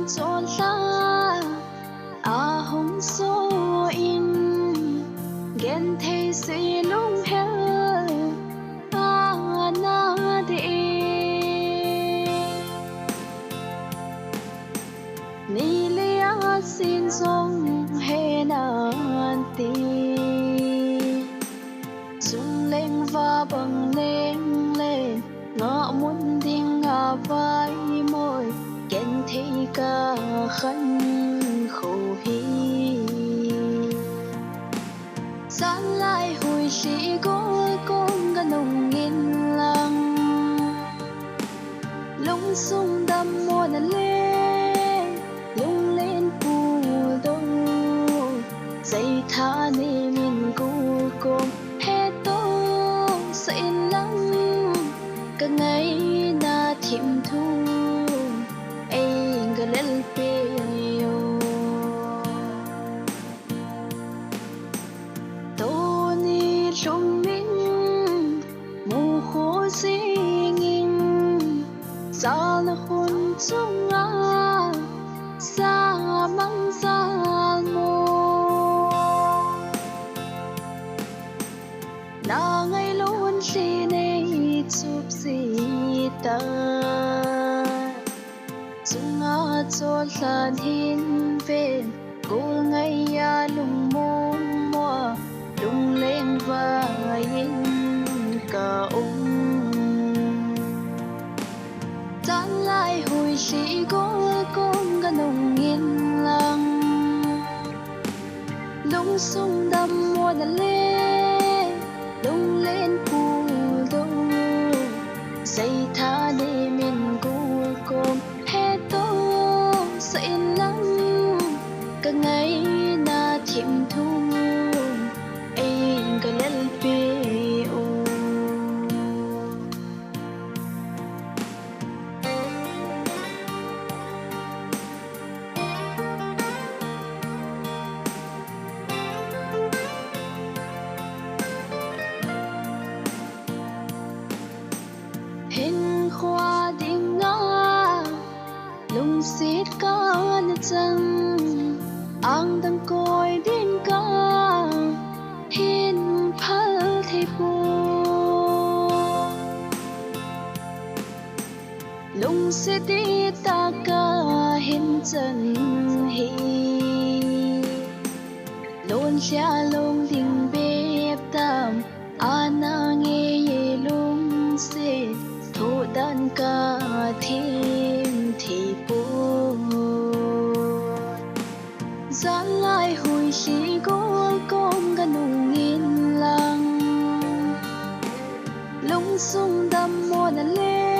trốn xa hong so in gen thấy suy lung heo na de ni lia xin song he nan ti sung lên và bằng lên lên ngõ muốn điên vai môi kèn thấy cả khăn khổ hi sáng lại hồi sĩ có con ga nồng nghìn lăng lung sung đâm mua nè lên lung lên phù đông dây tha nê mình cô con hết tô say lắng cả ngày na thiêm thu anh ga lên peo tô ni trong mình mù khô sinh sao là hôn chung xa mang xa mô na ngày luôn xin ấy chụp gì ta chung cho lan hin về cô ngày ya lung mô mùa lung lên và in cả tan lại hồi sĩ có con ga nồng nghìn lăng lung sung đâm mua đà lê lung lên phù đông dây tha để mình cô con hết tô say lắng cả ngày na thiêm thu anh ga lên peo hình khoa đình ngã lung xít ca na chân ang đăng coi đến ca hin phal thi bu lung sẽ đi ta ca hin chân hi lôn xa lung đình bếp tam ana nghe lung sẽ thô đan ca thêm thì buồn gián lại hồi sĩ có con ga nồng nghìn lăng lung sung đâm mua nè lên